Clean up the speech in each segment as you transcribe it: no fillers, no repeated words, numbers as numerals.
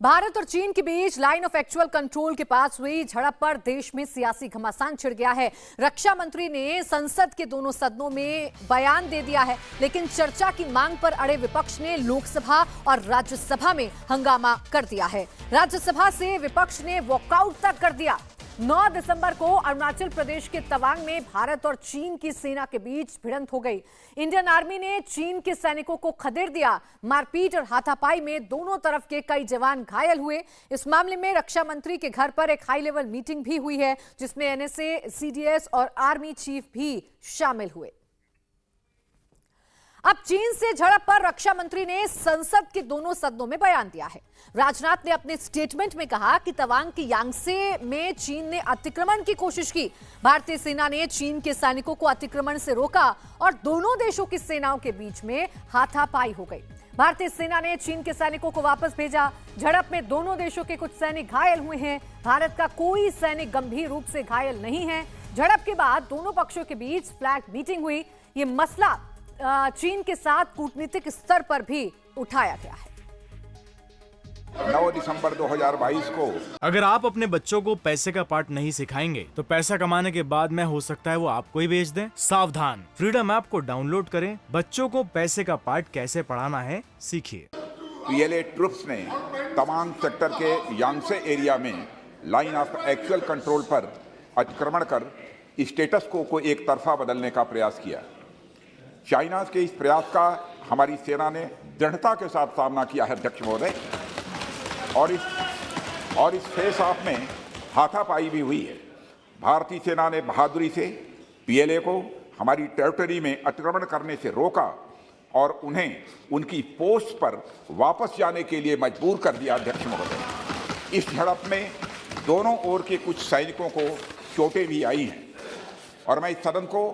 भारत और चीन के बीच लाइन ऑफ एक्चुअल कंट्रोल के पास हुई झड़प पर देश में सियासी घमासान छिड़ गया है। रक्षा मंत्री ने संसद के दोनों सदनों में बयान दे दिया है, लेकिन चर्चा की मांग पर अड़े विपक्ष ने लोकसभा और राज्यसभा में हंगामा कर दिया है। राज्यसभा से विपक्ष ने वॉकआउट तक कर दिया। 9 दिसंबर को अरुणाचल प्रदेश के तवांग में भारत और चीन की सेना के बीच भिड़ंत हो गई। इंडियन आर्मी ने चीन के सैनिकों को खदेड़ दिया। मारपीट और हाथापाई में दोनों तरफ के कई जवान घायल हुए। इस मामले में रक्षा मंत्री के घर पर एक हाई लेवल मीटिंग भी हुई है, जिसमें एनएसए, सीडीएस और आर्मी चीफ भी शामिल हुए। अब चीन से झड़प पर रक्षा मंत्री ने संसद के दोनों सदनों में बयान दिया है। राजनाथ ने अपने स्टेटमेंट में कहा कि तवांग के यांगसे में चीन ने अतिक्रमण की कोशिश की। भारतीय सेना ने चीन के सैनिकों को अतिक्रमण से रोका और दोनों देशों की सेनाओं के बीच में हाथापाई हो गई। भारतीय सेना ने चीन के सैनिकों को वापस भेजा। झड़प में दोनों देशों के कुछ सैनिक घायल हुए हैं। भारत का कोई सैनिक गंभीर रूप से घायल नहीं है। झड़प के बाद दोनों पक्षों के बीच फ्लैग मीटिंग हुई। ये मसला चीन के साथ कूटनीतिक स्तर पर भी उठाया गया है। 9 दिसंबर 2022 को अगर आप अपने बच्चों को पैसे का पाठ नहीं सिखाएंगे तो पैसा कमाने के बाद में हो सकता है वो आपको ही बेच दें। सावधान, फ्रीडम ऐप को डाउनलोड करें। बच्चों को पैसे का पाठ कैसे पढ़ाना है सीखिए। पीएलए ट्रुप्स ने तवांग सेक्टर के यांगसे एरिया में लाइन ऑफ एक्चुअल कंट्रोल पर अतिक्रमण कर स्टेटस को एक तरफा बदलने का प्रयास किया। चाइना के इस प्रयास का हमारी सेना ने दृढ़ता के साथ सामना किया है अध्यक्ष महोदय, और इस फेस ऑफ में हाथापाई भी हुई है। भारतीय सेना ने बहादुरी से पीएलए को हमारी टेरिटरी में अतिक्रमण करने से रोका और उन्हें उनकी पोस्ट पर वापस जाने के लिए मजबूर कर दिया अध्यक्ष महोदय। इस झड़प में दोनों ओर के कुछ सैनिकों को चोटें भी आई हैं और मैं इस सदन को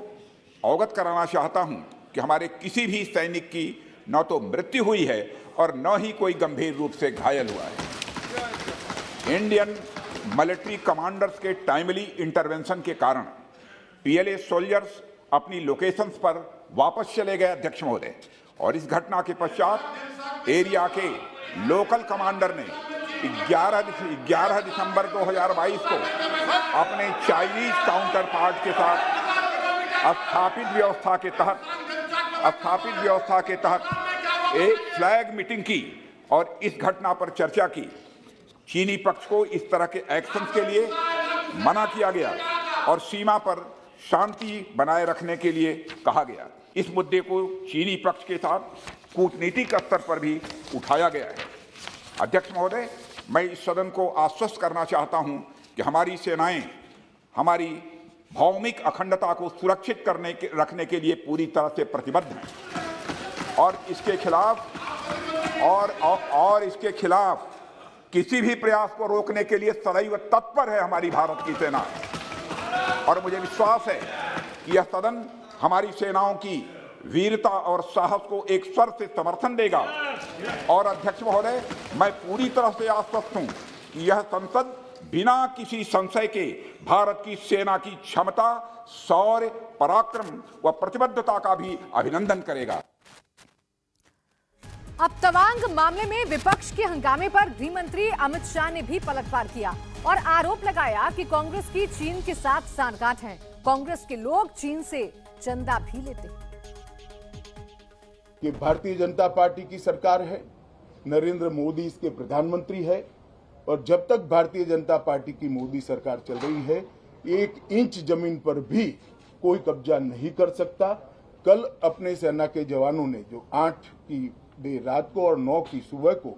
अवगत कराना चाहता हूं कि हमारे किसी भी सैनिक की न तो मृत्यु हुई है और न ही कोई गंभीर रूप से घायल हुआ है। इंडियन मिलिट्री कमांडर्स के टाइमली इंटरवेंशन के कारण पीएलए सोल्जर्स अपनी लोकेशंस पर वापस चले गए अध्यक्ष महोदय, और इस घटना के पश्चात एरिया के लोकल कमांडर ने 11 दिसंबर 2022 को अपने चाइनीज काउंटर पार्ट के साथ स्थापित व्यवस्था के तहत एक फ्लैग मीटिंग की और इस घटना पर चर्चा की। चीनी पक्ष को इस तरह के एक्शंस के लिए मना किया गया और सीमा पर शांति बनाए रखने के लिए कहा गया। इस मुद्दे को चीनी पक्ष के साथ कूटनीतिक स्तर पर भी उठाया गया है। अध्यक्ष महोदय, मैं इस सदन को आश्वस्त करना चाहता हूं कि हमारी सेनाएं हमारी भौमिक अखंडता को सुरक्षित रखने के लिए पूरी तरह से प्रतिबद्ध हैं और इसके खिलाफ किसी भी प्रयास को रोकने के लिए सदैव तत्पर है हमारी भारत की सेना। और मुझे विश्वास है कि यह सदन हमारी सेनाओं की वीरता और साहस को एक स्वर से समर्थन देगा। और अध्यक्ष महोदय, मैं पूरी तरह से आश्वस्त हूं कि यह संसद बिना किसी संशय के भारत की सेना की क्षमता, शौर्य, पराक्रम व प्रतिबद्धता का भी अभिनंदन करेगा। अब तवांग मामले में विपक्ष के हंगामे पर गृह मंत्री अमित शाह ने भी पलटवार किया और आरोप लगाया कि कांग्रेस की चीन के साथ सांठगांठ है। कांग्रेस के लोग चीन से चंदा भी लेते हैं। कि भारतीय जनता पार्टी की सरकार है, नरेंद्र मोदी इसके प्रधानमंत्री है, और जब तक भारतीय जनता पार्टी की मोदी सरकार चल रही है, 1 इंच जमीन पर भी कोई कब्जा नहीं कर सकता। कल अपने सेना के जवानों ने जो 8 की देर रात को और 9 की सुबह को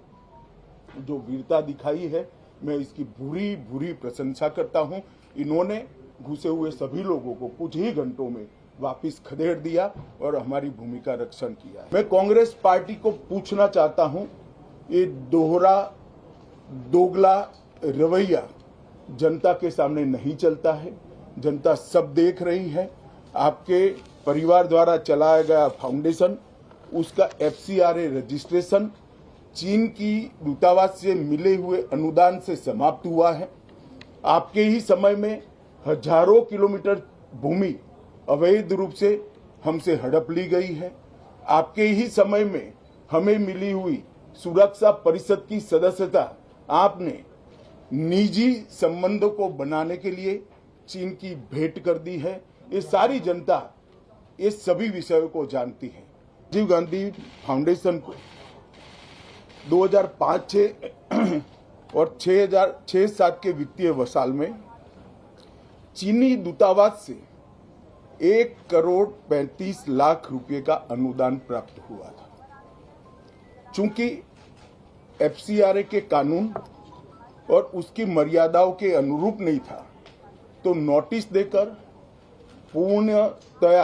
जो वीरता दिखाई है, मैं इसकी भूरी प्रशंसा करता हूं। इन्होंने घुसे हुए सभी लोगों को कुछ ही घंटों में वापिस खदेड़ दिया और हमारी भूमि का रक्षण किया। मैं कांग्रेस पार्टी को पूछना चाहता हूं, ये दोगला रवैया जनता के सामने नहीं चलता है। जनता सब देख रही है। आपके परिवार द्वारा चलाया गया फाउंडेशन, उसका FCRA रजिस्ट्रेशन चीन की दूतावास से मिले हुए अनुदान से समाप्त हुआ है। आपके ही समय में हजारों किलोमीटर भूमि अवैध रूप से हमसे हड़प ली गई है। आपके ही समय में हमें मिली हुई सुरक्षा परिषद की सदस्यता आपने निजी संबंधों को बनाने के लिए चीन की भेंट कर दी है। ये सारी जनता ये सभी विषयों को जानती है। राजीव गांधी फाउंडेशन को 2005-6 और 2006-07 के वित्तीय वर्ष में चीनी दूतावास से 1,35,00,000 रुपए का अनुदान प्राप्त हुआ था। चूंकि FCRA के कानून और उसकी मर्यादाओं के अनुरूप नहीं था, तो नोटिस देकर पूर्णतया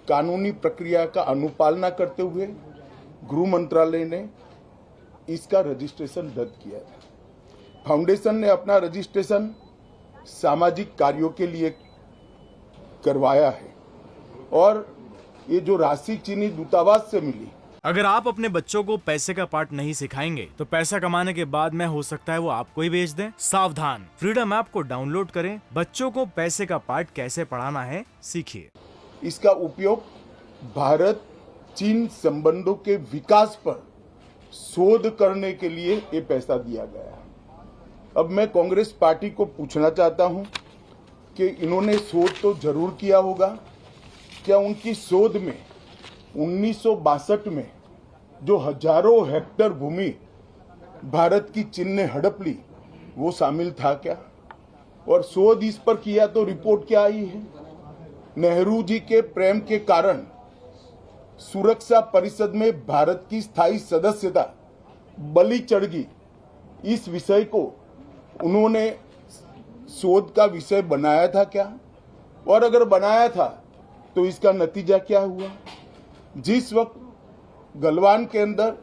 कानूनी प्रक्रिया का अनुपालना करते हुए गृह मंत्रालय ने इसका रजिस्ट्रेशन रद्द किया था। फाउंडेशन ने अपना रजिस्ट्रेशन सामाजिक कार्यों के लिए करवाया है और ये जो राशि चीनी दूतावास से मिली। अगर आप अपने बच्चों को पैसे का पार्ट नहीं सिखाएंगे तो पैसा कमाने के बाद में हो सकता है वो आपको ही बेच दें। सावधान, फ्रीडम ऐप को डाउनलोड करें, बच्चों को पैसे का पार्ट कैसे पढ़ाना है सीखिए। इसका उपयोग भारत चीन संबंधों के विकास पर शोध करने के लिए ये पैसा दिया गया है। अब मैं कांग्रेस पार्टी को पूछना चाहता हूं कि इन्होंने शोध तो जरूर किया होगा, क्या उनकी शोध में 1962 में जो हजारों हेक्टेयर भूमि भारत की चीन ने हड़प ली वो शामिल था क्या? और शोध इस पर किया तो रिपोर्ट क्या आई है? नेहरू जी के प्रेम के कारण सुरक्षा परिषद में भारत की स्थायी सदस्यता बलि चढ़ गई। इस विषय को उन्होंने शोध का विषय बनाया था क्या? और अगर बनाया था तो इसका नतीजा क्या हुआ? जिस वक्त गलवान के अंदर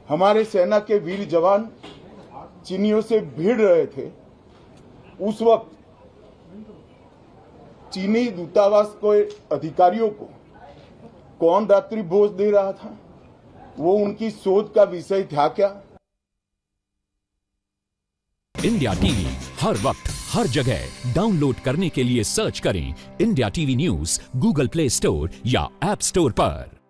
हमारे सेना के वीर जवान चीनियों से भिड़ रहे थे, उस वक्त चीनी दूतावास के अधिकारियों को कौन रात्रि भोज दे रहा था? वो उनकी शोध का विषय था क्या? इंडिया टीवी हर वक्त हर जगह डाउनलोड करने के लिए सर्च करें India TV news Google play store या ऐप स्टोर पर।